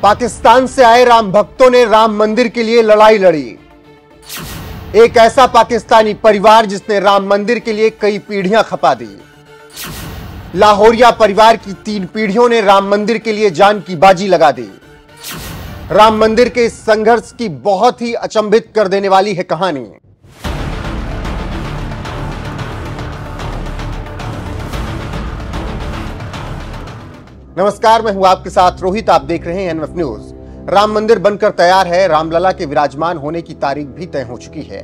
पाकिस्तान से आए राम भक्तों ने राम मंदिर के लिए लड़ाई लड़ी। एक ऐसा पाकिस्तानी परिवार जिसने राम मंदिर के लिए कई पीढ़ियां खपा दी। लाहौरिया परिवार की 3 पीढ़ियों ने राम मंदिर के लिए जान की बाजी लगा दी। राम मंदिर के इस संघर्ष की बहुत ही अचंभित कर देने वाली है कहानी। नमस्कार, मैं हूं आपके साथ रोहित। आप देख रहे हैं एनएफ न्यूज। राम मंदिर बनकर तैयार है। रामलला के विराजमान होने की तारीख भी तय हो चुकी है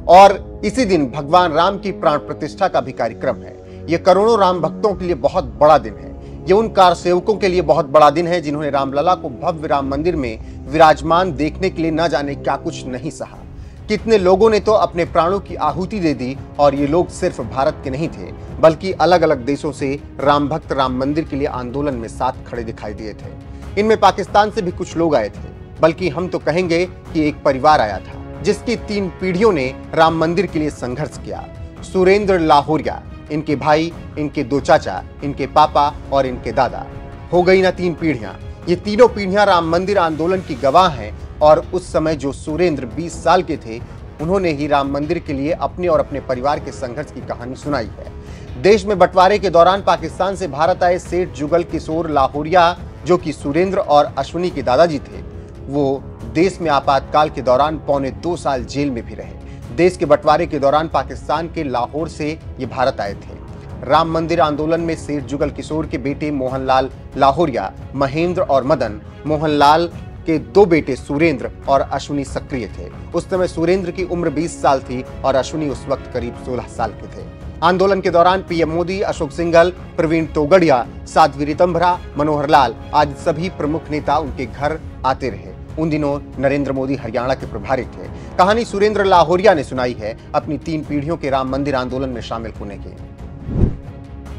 और इसी दिन भगवान राम की प्राण प्रतिष्ठा का भी कार्यक्रम है। यह करोड़ों राम भक्तों के लिए बहुत बड़ा दिन है। ये उन कार सेवकों के लिए बहुत बड़ा दिन है जिन्होंने रामलला को भव्य राम मंदिर में विराजमान देखने के लिए न जाने क्या कुछ नहीं सहा। कितने लोगों ने तो अपने प्राणों की आहुति दे दी और ये लोग सिर्फ भारत के नहीं थे बल्कि अलग अलग देशों से राम भक्त राम मंदिर के लिए आंदोलन में साथ खड़े दिखाई दिए थे। इनमें पाकिस्तान से भी कुछ लोग आए थे, बल्कि हम तो कहेंगे कि एक परिवार आया था जिसकी 3 पीढ़ियों ने राम मंदिर के लिए संघर्ष किया। सुरेंद्र लाहौरिया, इनके भाई, इनके 2 चाचा, इनके पापा और इनके दादा। हो गई ना 3 पीढ़ियां। ये तीनों पीढ़ियां राम मंदिर आंदोलन की गवाह हैं और उस समय जो सुरेंद्र 20 साल के थे, उन्होंने ही राम मंदिर के लिए अपने और अपने परिवार के संघर्ष की कहानी सुनाई है। देश में बंटवारे के दौरान पाकिस्तान से भारत आए सेठ जुगल किशोर लाहौरिया, जो कि सुरेंद्र और अश्विनी के दादाजी थे, वो देश में आपातकाल के दौरान पौने 2 साल जेल में भी रहे। देश के बंटवारे के दौरान पाकिस्तान के लाहौर से ये भारत आए थे। राम मंदिर आंदोलन में सेठ जुगल किशोर के बेटे मोहनलाल लाहौरिया, महेंद्र और मदन, मोहनलाल के 2 बेटे सुरेंद्र और अश्विनी सक्रिय थे। उस समय सुरेंद्र की उम्र 20 साल थी और अश्विनी उस वक्त करीब 16 साल के थे। आंदोलन के दौरान पीएम मोदी, अशोक सिंघल, प्रवीण तोगड़िया, साध्वी रितंभरा, मनोहर लाल आदि सभी प्रमुख नेता उनके घर आते रहे। उन दिनों नरेंद्र मोदी हरियाणा के प्रभारी थे। कहानी सुरेंद्र लाहौरिया ने सुनाई है अपनी 3 पीढ़ियों के राम मंदिर आंदोलन में शामिल होने की।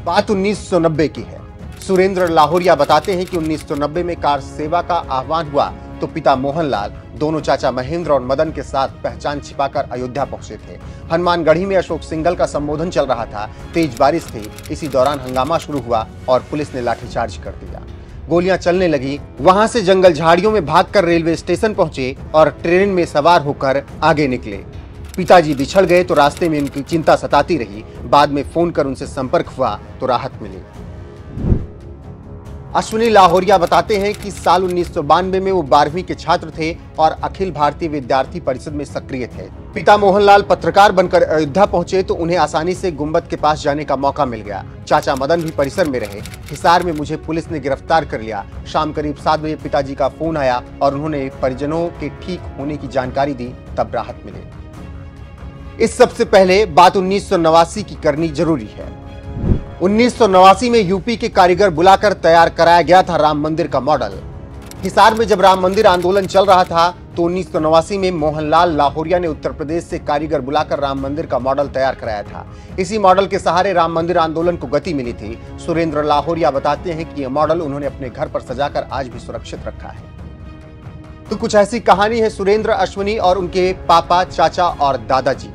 बात 1990 की है। सुरेंद्र लाहौरिया बताते हैं कि 1990 में कार सेवा का आह्वान हुआ तो पिता मोहनलाल, दोनों चाचा महेंद्र और मदन के साथ पहचान छिपाकर अयोध्या पहुंचे थे। हनुमानगढ़ी में अशोक सिंघल का संबोधन चल रहा था। तेज बारिश थी। इसी दौरान हंगामा शुरू हुआ और पुलिस ने लाठीचार्ज कर दिया। गोलियां चलने लगी। वहां से जंगल झाड़ियों में भागकर रेलवे स्टेशन पहुंचे और ट्रेन में सवार होकर आगे निकले। पिताजी बिछड़ गए तो रास्ते में उनकी चिंता सताती रही। बाद में फोन कर उनसे संपर्क हुआ तो राहत मिली। अश्विनी लाहौरिया बताते हैं कि साल 1992 में वो 12वीं के छात्र थे और अखिल भारतीय विद्यार्थी परिषद में सक्रिय थे। पिता मोहनलाल पत्रकार बनकर अयोध्या पहुंचे तो उन्हें आसानी से गुंबद के पास जाने का मौका मिल गया। चाचा मदन भी परिसर में रहे। हिसार में मुझे पुलिस ने गिरफ्तार कर लिया। शाम करीब 7 बजे पिताजी का फोन आया और उन्होंने परिजनों के ठीक होने की जानकारी दी, तब राहत मिली। इस सबसे पहले बात 1989 की करनी जरूरी है। 1989 में यूपी के कारीगर बुलाकर तैयार कराया गया था राम मंदिर का मॉडल। हिसार में जब राम मंदिर आंदोलन चल रहा था तो 1989 में मोहनलाल लाहौरिया ने उत्तर प्रदेश से कारीगर बुलाकर राम मंदिर का मॉडल तैयार कराया था। इसी मॉडल के सहारे राम मंदिर आंदोलन को गति मिली थी। सुरेंद्र लाहौरिया बताते हैं कि यह मॉडल उन्होंने अपने घर पर सजाकर आज भी सुरक्षित रखा है। तो कुछ ऐसी कहानी है सुरेंद्र, अश्विनी और उनके पापा, चाचा और दादाजी।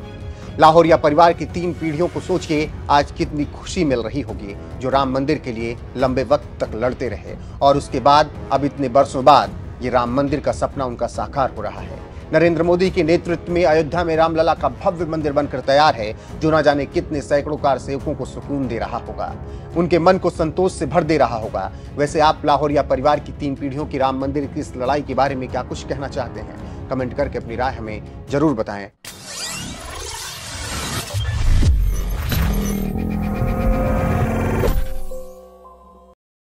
लाहौरिया परिवार की 3 पीढ़ियों को सोच के आज कितनी खुशी मिल रही होगी, जो राम मंदिर के लिए लंबे वक्त तक लड़ते रहे और उसके बाद अब इतने वर्षों बाद ये राम मंदिर का सपना उनका साकार हो रहा है। नरेंद्र मोदी के नेतृत्व में अयोध्या में रामलला का भव्य मंदिर बनकर तैयार है, जो न जाने कितने सैकड़ों कार सेवकों को सुकून दे रहा होगा, उनके मन को संतोष से भर दे रहा होगा। वैसे आप लाहौरिया परिवार की 3 पीढ़ियों की राम मंदिर की इस लड़ाई के बारे में क्या कुछ कहना चाहते हैं? कमेंट करके अपनी राय हमें जरूर बताएं।